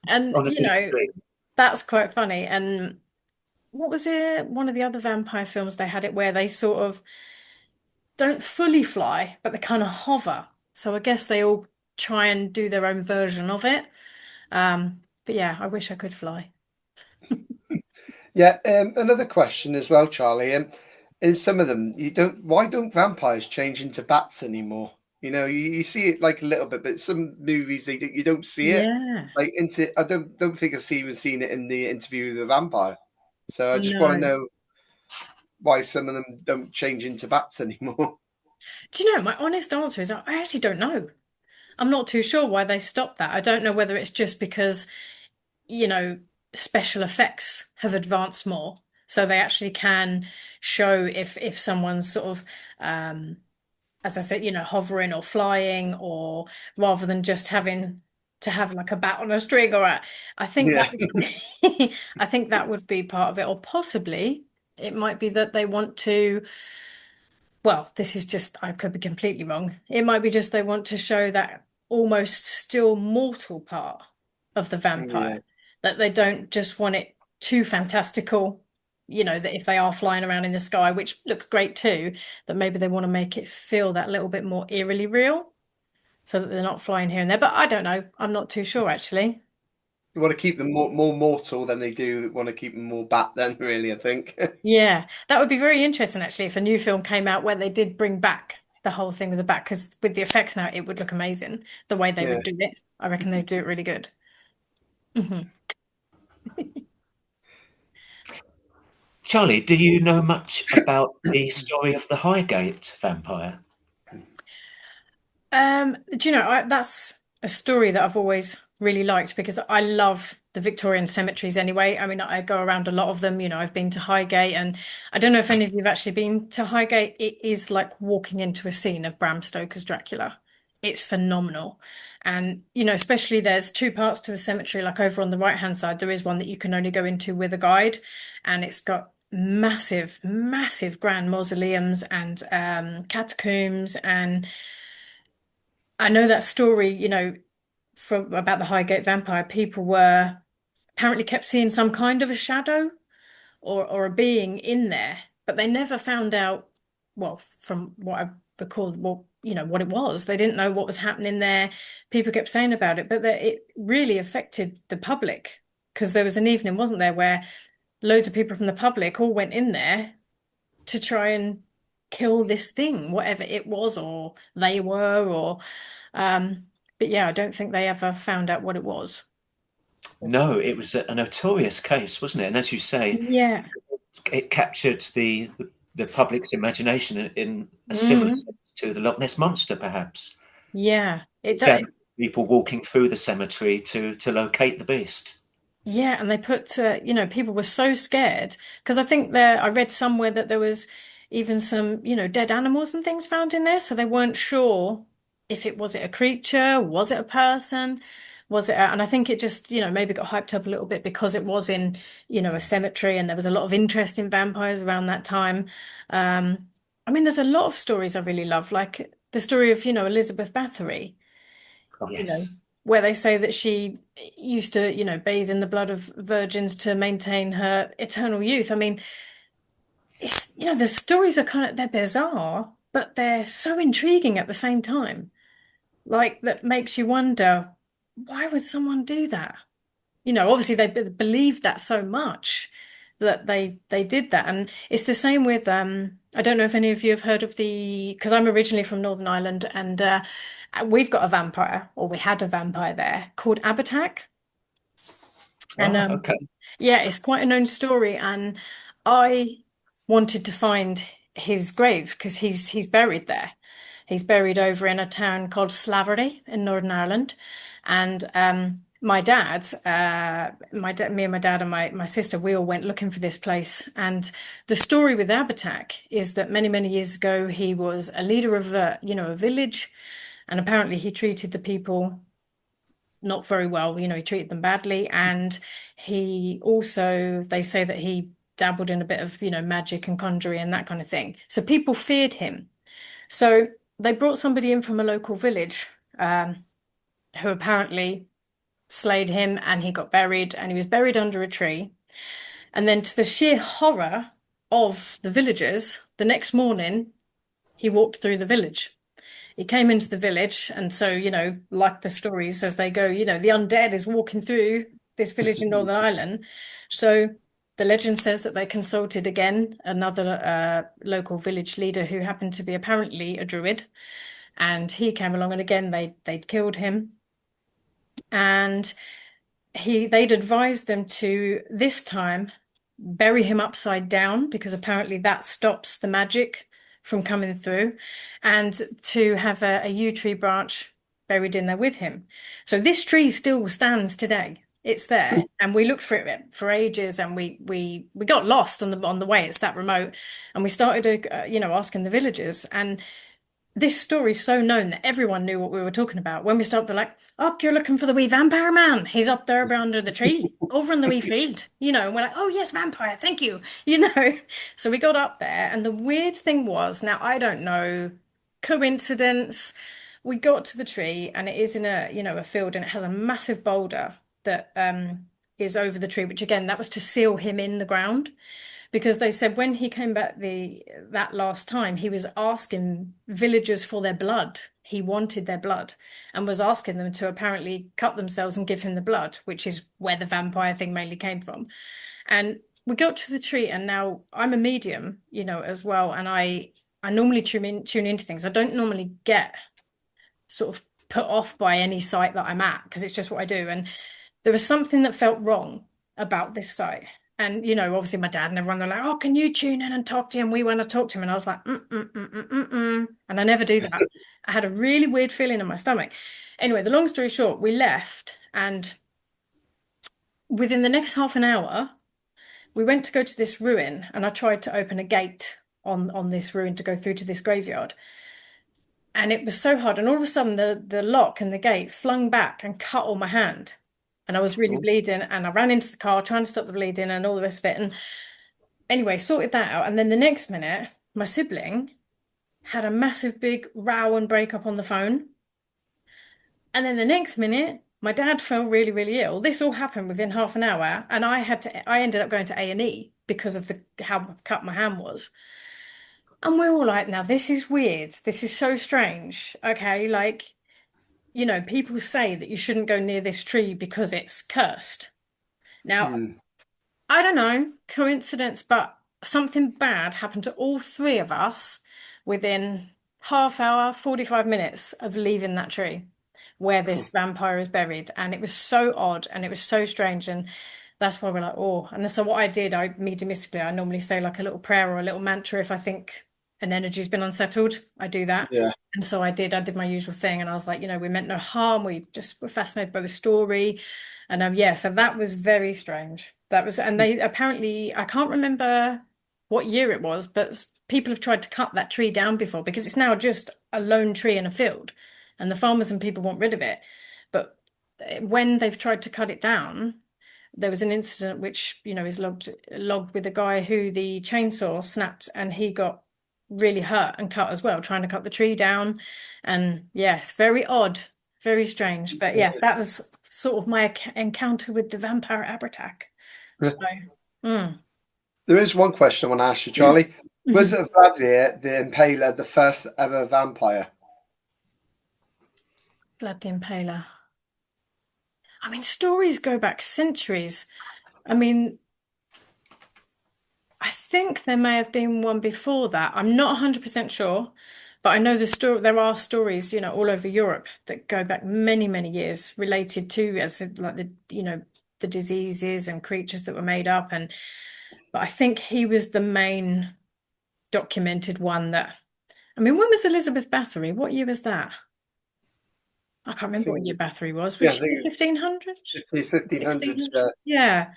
And, On a big screen. that's quite funny. And what was it? One of the other vampire films, they had it where they sort of don't fully fly, but they kind of hover. So I guess they all try and do their own version of it. But yeah, I wish I could fly. Yeah, another question as well, Charlie. In some of them, why don't vampires change into bats anymore? You see it like a little bit, but some movies you don't see it. Yeah, Like I don't think I've even seen it in the Interview with the Vampire. So I just want to no. know why some of them don't change into bats anymore. Do you know, my honest answer is I actually don't know. I'm not too sure why they stopped that. I don't know whether it's just because, you know, special effects have advanced more. So they actually can show if someone's sort of as I said, hovering or flying, or rather than just having to have like a bat on a string, I think Yeah. that I think that would be part of it, or possibly it might be that they want to. Well, this is just, I could be completely wrong. It might be just they want to show that almost still mortal part of the Yeah. vampire, that they don't just want it too fantastical, that if they are flying around in the sky, which looks great too, that maybe they want to make it feel that little bit more eerily real so that they're not flying here and there. But I don't know. I'm not too sure actually. They want to keep them more mortal than they do want to keep them more bat then, really, I think. Yeah, that would be very interesting actually if a new film came out where they did bring back the whole thing with the back, because with the effects now, it would look amazing the way they Yeah. would do it. I reckon they'd do it really good. Hmm. Charlie, do you know much about the story of the Highgate vampire? Do you know, that's a story that I've always really liked because I love the Victorian cemeteries anyway. I mean, I go around a lot of them. I've been to Highgate, and I don't know if any of you have actually been to Highgate. It is like walking into a scene of Bram Stoker's Dracula. It's phenomenal. And, especially there's two parts to the cemetery. Like over on the right-hand side, there is one that you can only go into with a guide, and it's got massive, massive grand mausoleums and catacombs. And I know that story, from about the Highgate vampire, people were apparently kept seeing some kind of a shadow or a being in there, but they never found out, well, from what I recall, what it was. They didn't know what was happening there. People kept saying about it, but that it really affected the public because there was an evening, wasn't there, where loads of people from the public all went in there to try and kill this thing, whatever it was, or they were, or But yeah, I don't think they ever found out what it was. No, it was a notorious case, wasn't it? And as you say, Yeah. it captured the public's imagination in a similar Mm, sense to the Loch Ness monster, perhaps. yeah. It Instead does. of people walking through the cemetery to locate the beast. Yeah, and they put, people were so scared because I think there, I read somewhere that there was even some, dead animals and things found in there, so they weren't sure if it was it a creature, was it a person, and I think it just, maybe got hyped up a little bit because it was in, a cemetery and there was a lot of interest in vampires around that time. I mean, there's a lot of stories I really love, like the story of, Elizabeth Bathory Oh you know, yes. where they say that she used to, bathe in the blood of virgins to maintain her eternal youth. I mean, it's, the stories are they're bizarre, but they're so intriguing at the same time. Like, that makes you wonder, why would someone do that? Obviously they believed that so much that they did that. And it's the same with I don't know if any of you have heard of the because I'm originally from Northern Ireland and we've got a vampire or we had a vampire there called Abatak. And Oh, okay. yeah, it's quite a known story and I wanted to find his grave because he's buried there. He's buried over in a town called Slaverty in Northern Ireland. And me and my dad and my sister, we all went looking for this place. And the story with Abatak is that many, many years ago, he was a leader of a village. And apparently he treated the people not very well. He treated them badly. And he also, they say that he dabbled in a bit of, magic and conjuring and that kind of thing. So people feared him. So they brought somebody in from a local village who apparently slayed him and he got buried and he was buried under a tree. And then to the sheer horror of the villagers, the next morning he walked through the village. He came into the village and so, like the stories as they go, the undead is walking through this village in Northern Ireland. So the legend says that they consulted again another local village leader who happened to be apparently a druid and he came along and again they'd killed him and they'd advised them to this time bury him upside down because apparently that stops the magic from coming through and to have a yew tree branch buried in there with him. So this tree still stands today. It's there and we looked for it for ages and we got lost on the way. It's that remote and we started asking the villagers and this story's so known that everyone knew what we were talking about. When we stopped, they're like, "Oh, you're looking for the wee vampire man. He's up there under the tree, over in the wee field." And we're like, "Oh, yes, vampire, thank you." So we got up there, and the weird thing was, now I don't know, coincidence. We got to the tree, and it is in a field, and it has a massive boulder that is over the tree, which again, that was to seal him in the ground because they said when he came back that last time, he was asking villagers for their blood. He wanted their blood and was asking them to apparently cut themselves and give him the blood, which is where the vampire thing mainly came from. And we got to the tree, and now I'm a medium, as well, and I normally tune into things. I don't normally get sort of put off by any site that I'm at because it's just what I do. And there was something that felt wrong about this site. And, obviously my dad and everyone were like, "Oh, can you tune in and talk to him? We want to talk to him." And I was like, And I never do that. I had a really weird feeling in my stomach. Anyway, the long story short, we left. And within the next half an hour, we went to go to this ruin. And I tried to open a gate on this ruin to go through to this graveyard. And it was so hard. And all of a sudden, the lock and the gate flung back and cut all my hand. And I was really Oh, bleeding. And I ran into the car trying to stop the bleeding and all the rest of it. And anyway, sorted that out. And then the next minute, my sibling had a massive big row and breakup on the phone. And then the next minute, my dad fell really, really ill. This all happened within half an hour. And I ended up going to A&E because of how cut my hand was. And we're all like, now this is weird. This is so strange. Okay, like, people say that you shouldn't go near this tree because it's cursed. Now, Hmm. I don't know, coincidence, but something bad happened to all three of us within half hour, 45 minutes of leaving that tree. where this vampire is buried. And it was so odd and it was so strange. And that's why we're like, oh. And so what I did, mediumistically, I normally say like a little prayer or a little mantra if I think an energy's been unsettled. I do that. Yeah. And so I did my usual thing. And I was like, we meant no harm. We just were fascinated by the story. And yeah, so that was very strange. That was, and they apparently, I can't remember what year it was, but people have tried to cut that tree down before because it's now just a lone tree in a field, and the farmers and people want rid of it. But when they've tried to cut it down, there was an incident which, is logged with a guy who the chainsaw snapped and he got really hurt and cut as well, trying to cut the tree down. And yes, very odd, very strange. But yeah, that was sort of my encounter with the vampire Abratak. So, mm. There is one question I want to ask you, Charlie. Was Vladimir the Impaler the first ever vampire? Vlad the Impaler. I mean, stories go back centuries. I mean, I think there may have been one before that. I'm not 100% sure, but I know there are stories, all over Europe that go back many, many years related to like the diseases and creatures that were made up. But I think he was the main documented one that, I mean, when was Elizabeth Bathory? What year was that? I can't remember what year Bathory was. Was she 1500s? 1500s, Yeah.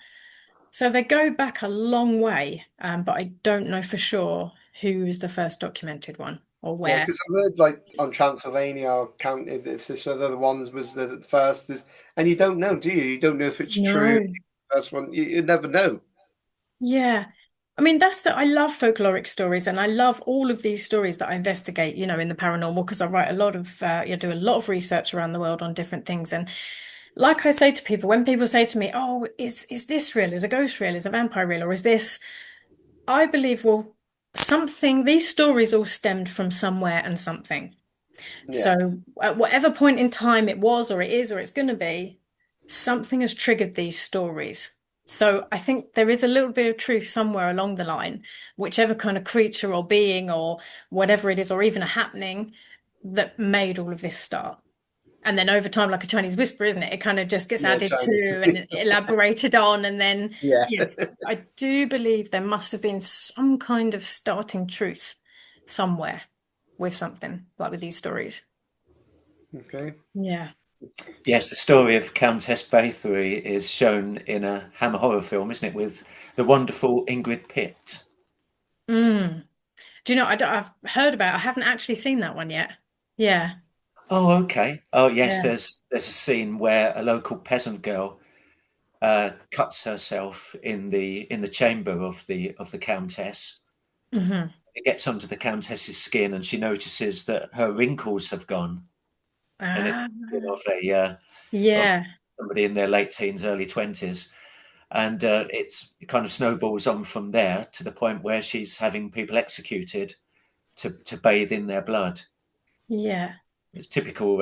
So they go back a long way, but I don't know for sure who was the first documented one or where. Yeah, because I've heard like on Transylvania or County, this other ones was the first, and you don't know, do you? You don't know if it's true. First one, you never know. Yeah. I mean, I love folkloric stories and I love all of these stories that I investigate, in the paranormal because I write a lot of, do a lot of research around the world on different things. And like I say to people, when people say to me, oh, is this real? Is a ghost real? Is a vampire real? Or is this, I believe, well, these stories all stemmed from somewhere and something. Yeah. So at whatever point in time it was, or it is, or it's going to be, something has triggered these stories. So I think there is a little bit of truth somewhere along the line, whichever kind of creature or being or whatever it is, or even a happening that made all of this start. And then over time, like a Chinese whisper, isn't it? It kind of just gets added to and elaborated on. And then, I do believe there must have been some kind of starting truth somewhere with something, like with these stories. Okay. Yeah. Yes, the story of Countess Bathory is shown in a Hammer horror film, isn't it, with the wonderful Ingrid Pitt? Do you know, I've heard about it. I haven't actually seen that one yet. Yeah. Oh, okay. Oh, yes, Yeah. there's a scene where a local peasant girl cuts herself in the chamber of the Countess. Mm-hmm. It gets under the Countess's skin, and she notices that her wrinkles have gone, and it's of somebody in their late teens, early 20s, and it kind of snowballs on from there to the point where she's having people executed to bathe in their blood. Yeah. It's typical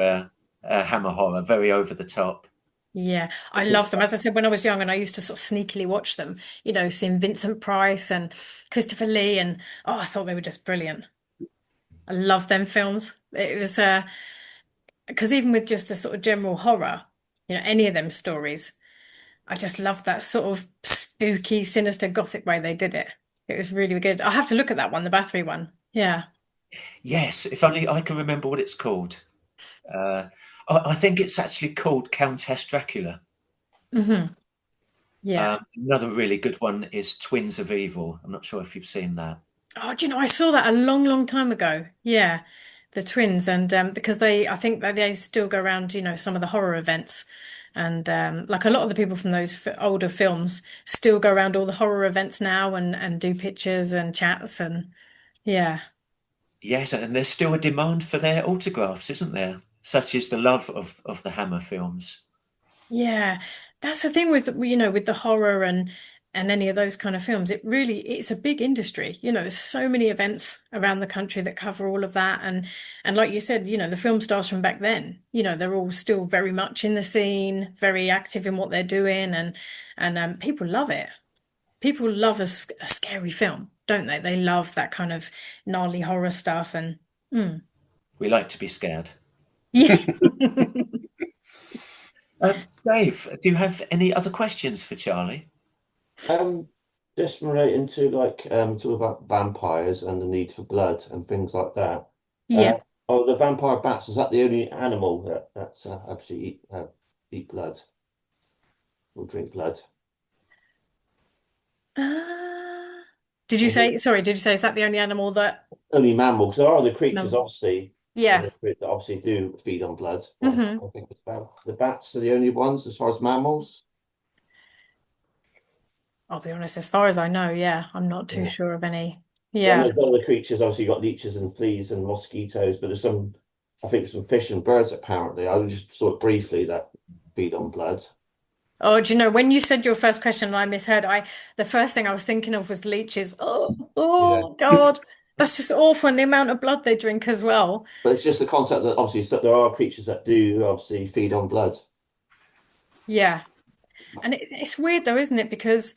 Hammer horror, very over the top. Yeah, I love them. As I said, when I was young and I used to sort of sneakily watch them, seeing Vincent Price and Christopher Lee, and I thought they were just brilliant. I love them films. It was because even with just the sort of general horror, any of them stories, I just loved that sort of spooky, sinister, gothic way they did it. It was really good. I'll have to look at that one, the Bathory one. Yeah. Yes, if only I can remember what it's called. I think it's actually called Countess Dracula. Mm-hmm. Yeah. Another really good one is Twins of Evil. I'm not sure if you've seen that. Oh, do you know, I saw that a long, long time ago. Yeah, the twins, and because I think that they still go around, some of the horror events, and like a lot of the people from those older films still go around all the horror events now and do pictures and chats, and yeah. Yes, and there's still a demand for their autographs, isn't there? Such is the love of the Hammer films. Yeah, that's the thing with with the horror and any of those kind of films. It's a big industry. There's so many events around the country that cover all of that, and like you said, the film stars from back then. They're all still very much in the scene, very active in what they're doing, and people love it. People love a scary film, don't they? They love that kind of gnarly horror stuff, and we like to be scared. Yeah. Dave, do you have any other questions for Charlie? Um, just relating to like talk about vampires and the need for blood and things like that. Yeah. Oh, the vampire bats, is that the only animal that actually eat blood or drink blood? Uh, did you Or is it say, sorry, did you say, is that the only animal that, only mammal? Because there are other creatures, no. obviously, Yeah. that obviously do feed on blood. But Hmm. I think it's about the bats are the only ones as far as mammals. I'll be honest, as far as I know, yeah, I'm not too Yeah. sure of any. Yeah, Yeah. there's other creatures. Obviously, you've got leeches and fleas and mosquitoes, but there's some, I think, some fish and birds apparently. I just saw it briefly that feed on blood. Oh, do you know, when you said your first question and I misheard, the first thing I was thinking of was leeches. Oh, Yeah, oh God. That's just awful. And the amount of blood they drink as well. but it's just the concept that obviously there are creatures that do obviously feed on blood. Yeah. And it's weird though, isn't it? Because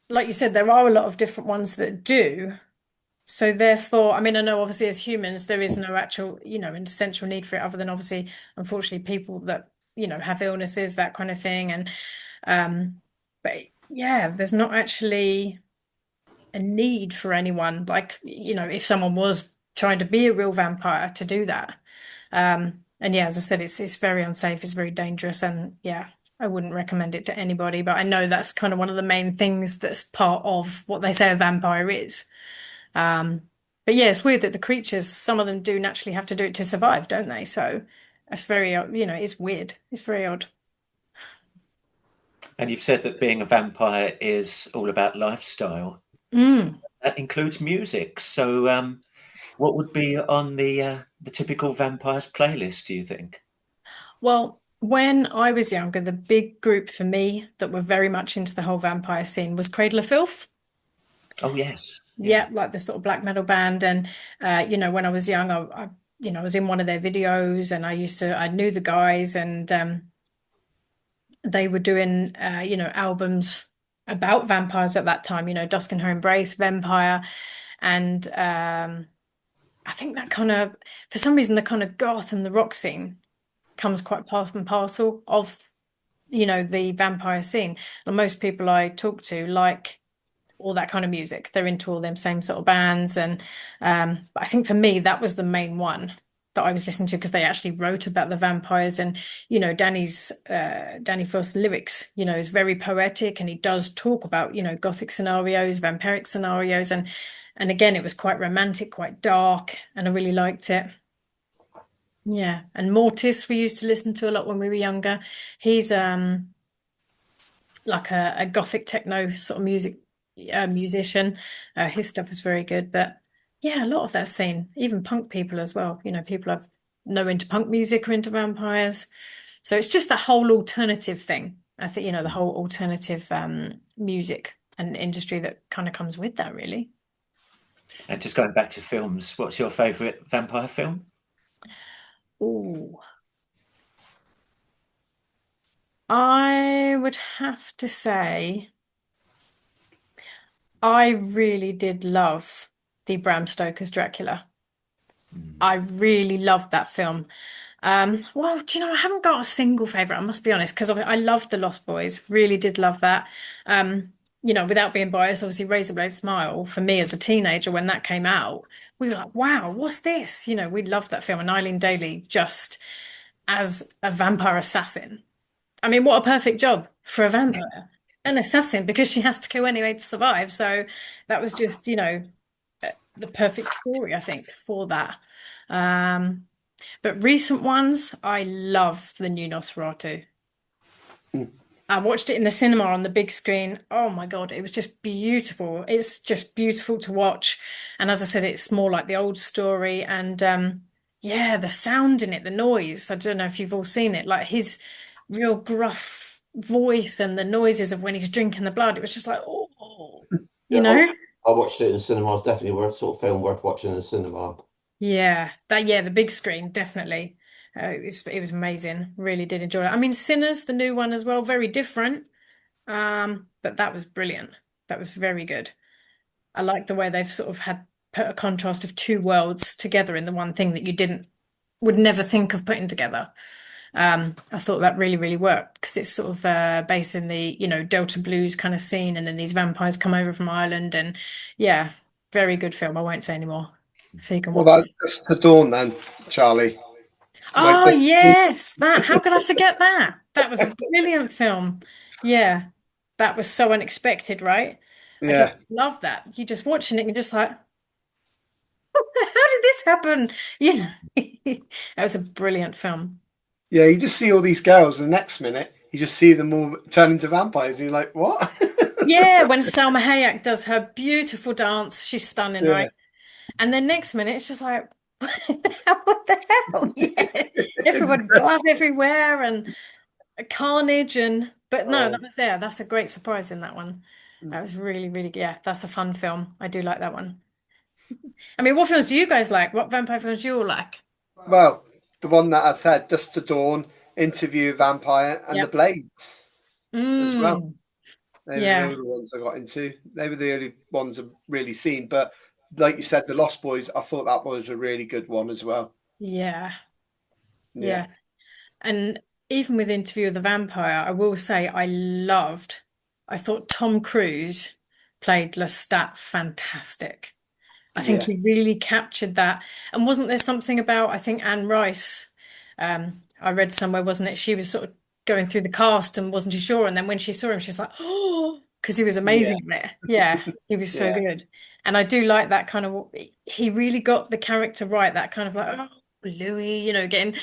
like you said, there are a lot of different ones that do. So therefore, I mean, I know obviously as humans, there is no actual, an essential need for it other than obviously, unfortunately, people that, have illnesses, that kind of thing. And um, but yeah, there's not actually a need for anyone, like, if someone was trying to be a real vampire to do that. And yeah, as I said, it's very unsafe, it's very dangerous, and yeah, I wouldn't recommend it to anybody. But I know that's kind of one of the main things that's part of what they say a vampire is. Um, but yeah, it's weird that the creatures, some of them do naturally have to do it to survive, don't they? So that's very, it's weird. It's very odd. And you've said that being a vampire is all about lifestyle. Mm. That includes music. So, what would be on the typical vampires playlist, do you think? Well, when I was younger, the big group for me that were very much into the whole vampire scene was Cradle of Filth. Oh, yes. Yeah. Yeah, like the sort of black metal band. And when I was young, I was in one of their videos, and I knew the guys, and they were doing, albums about vampires at that time. Dusk and Her Embrace, Vampire, and I think that kind of, for some reason, the kind of goth and the rock scene comes quite part and parcel of the vampire scene. And most people I talk to like all that kind of music. They're into all them same sort of bands. And but I think for me that was the main one that I was listening to, because they actually wrote about the vampires. And Danny Frost's lyrics, is very poetic, and he does talk about gothic scenarios, vampiric scenarios. And again, it was quite romantic, quite dark, and I really liked it. Yeah, and Mortis we used to listen to a lot when we were younger. He's like a gothic techno sort of musician. His stuff is very good, but yeah, a lot of that scene, even punk people as well. People have no into punk music or into vampires. So it's just that whole alternative thing. I think, the whole alternative music and industry that kind of comes with that, really. And just going back to films, what's your favourite vampire film? Oh, I would have to say I really did love the Bram Stoker's Dracula. I really loved that film. Well, do you know, I haven't got a single favorite, I must be honest, because I loved The Lost Boys, really did love that. Without being biased, obviously Razor Blade Smile, for me as a teenager when that came out, we were like, wow, what's this? We loved that film. And Eileen Daly just as a vampire assassin. I mean, what a perfect job for a vampire. An assassin, because she has to kill anyway to survive. So that was just, the perfect story, I think, for that. Um, but recent ones, I love the new Nosferatu. I watched it in the cinema on the big screen. Oh my God, it was just beautiful. It's just beautiful to watch. And as I said, it's more like the old story. And yeah, the sound in it, the noise. I don't know if you've all seen it, like his real gruff voice and the noises of when he's drinking the blood. It was just like, oh, you Yeah, know? I watched it in the cinema. It's definitely worth sort of film worth watching in the cinema. Yeah, the big screen, definitely. It was amazing. Really did enjoy it. I mean, Sinners, the new one as well, very different. But that was brilliant. That was very good. I like the way they've sort of had put a contrast of two worlds together in the one thing that you didn't would never think of putting together. I thought that really, really worked because it's sort of based in the, Delta blues kind of scene, and then these vampires come over from Ireland, and yeah, very good film. I won't say anymore, so you can What watch about it. Dusk to Dawn then, Charlie? Like Oh this? yes, that. How could I forget that? That was a brilliant film. Yeah, that was so unexpected, right? I just Yeah, love that. You just watching it, and you're just like, how did this happen? You know, that was a brilliant film. yeah. You just see all these girls, and the next minute you just see them all turn into vampires, and you're like, what? Yeah, when Salma Hayek does her beautiful dance, she's stunning, Yeah, right? And then next minute, it's just like, what the hell? Yeah, everyone exactly. blood everywhere and carnage, but no, Oh, that was there. That's a great surprise in that one. That was really, really, yeah, that's a fun film. I do like that one. I mean, what films do you guys like? What vampire films do you all like? well, the one that I said, Dust to Dawn, Interview Vampire, and The Yep. Blades as well. Mm, They yeah, were the ones I got into. They were the only ones I've really seen. But like you said, The Lost Boys, I thought that was a really good one as well. yeah, Yeah, yeah. And even with Interview with the Vampire, I will say I thought Tom Cruise played Lestat fantastic. I think yeah, he really captured that. And wasn't there something about, I think Anne Rice, I read somewhere, wasn't it? She was sort of going through the cast and wasn't too sure. And then when she saw him, she was like, oh, because he was yeah, amazing in it. Yeah, he was so yeah, good. And I do like that kind of, he really got the character right, that kind of like, oh, Louis, getting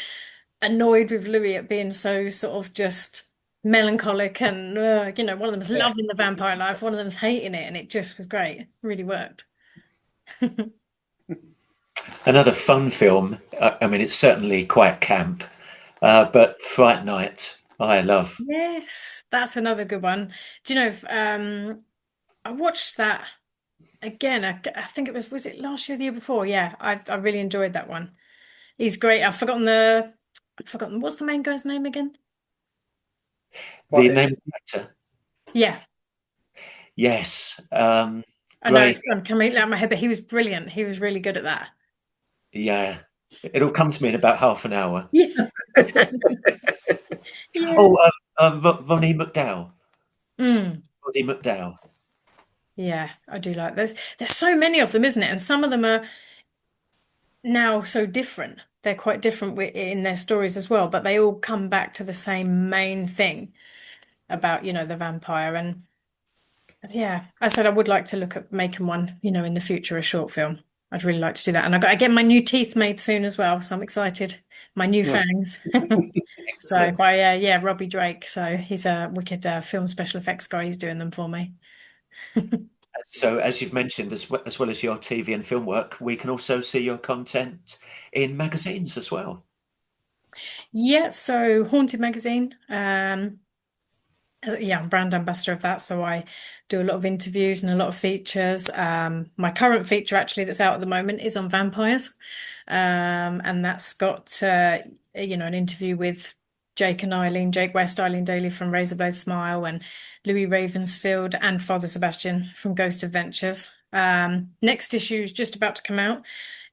annoyed with Louis at being so sort of just melancholic and, one of them's yeah. loving the vampire life, one of them's hating it. And it just was great. Really worked. Another fun film. I mean, it's certainly quite camp, but Fright Night, I love. Yes, that's another good one. Do you know, I watched that again. I think was it last year, or the year before? Yeah, I really enjoyed that one. He's great. I've forgotten what's the main guy's name again? What The is name of the actor? Yeah, Yes. I know Great. it's gone completely out of my head, but he was brilliant. He was really good at that. Yeah. It'll come to me in about half an hour. Yeah, it? yeah. Oh, Ronnie McDowell. Mm, Roddy McDowell. yeah, I do like there's so many of them, isn't it? And some of them are now so different. They're quite different in their stories as well, but they all come back to the same main thing about, the vampire. And yeah, I said I would like to look at making one, in the future, a short film. I'd really like to do that. And I got to get my new teeth made soon as well, so I'm excited. My new fangs. So Excellent. by yeah, Robbie Drake. So he's a wicked film special effects guy. He's doing them for me. So, as you've mentioned, as well as your TV and film work, we can also see your content in magazines as well. Yeah, so Haunted Magazine. Yeah, I'm brand ambassador of that, so I do a lot of interviews and a lot of features. My current feature actually that's out at the moment is on vampires, and that's got an interview with Jake and Eileen, Jake West, Eileen Daly from Razorblade Smile, and Louis Ravensfield and Father Sebastian from Ghost Adventures. Next issue is just about to come out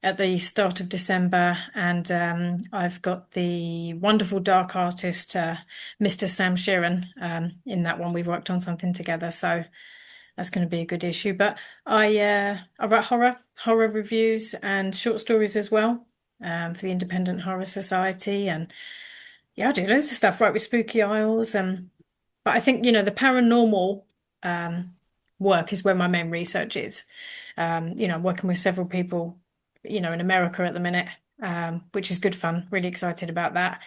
at the start of December, and I've got the wonderful dark artist Mr. Sam Sheeran in that one. We've worked on something together, so that's going to be a good issue. But I write horror reviews and short stories as well for the Independent Horror Society, and yeah, I do loads of stuff right with Spooky Isles. But I think the paranormal um, work is where my main research is. I'm working with several people, in America at the minute, which is good fun. Really excited about that,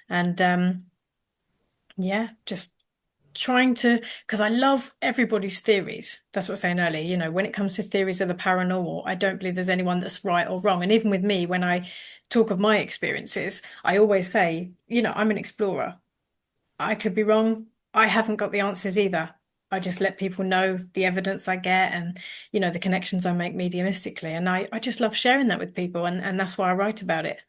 and yeah, just trying to, because I love everybody's theories. That's what I was saying earlier. When it comes to theories of the paranormal, I don't believe there's anyone that's right or wrong. And even with me, when I talk of my experiences, I always say, I'm an explorer. I could be wrong. I haven't got the answers either. I just let people know the evidence I get and, the connections I make mediumistically. And I just love sharing that with people. And that's why I write about it.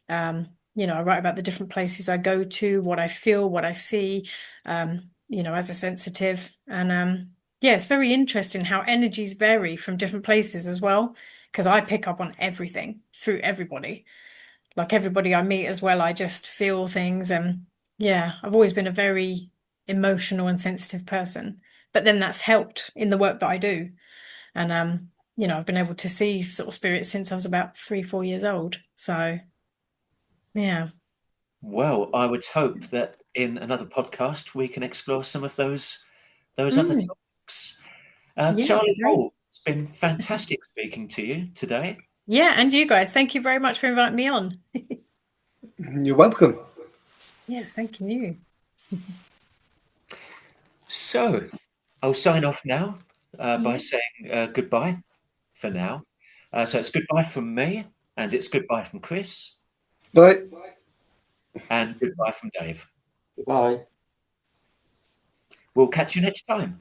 I write about the different places I go to, what I feel, what I see, as a sensitive. And yeah, it's very interesting how energies vary from different places as well, because I pick up on everything through everybody. like everybody I meet as well, I just feel things. And yeah, I've always been a very emotional and sensitive person. But then that's helped in the work that I do. And I've been able to see sort of spirits since I was about 3, 4 years old. So yeah. Well, I would hope that in another podcast we can explore some of those other Mm, topics. yeah, Charlie great. Hall, it's been fantastic speaking to you today. Yeah, and you guys, thank you very much for inviting me on. You're welcome. Yes, thank you. So I'll sign off now by Yeah. saying goodbye for now. So it's goodbye from me, and it's goodbye from Chris, Bye. and goodbye from Dave. Goodbye. We'll catch you next time.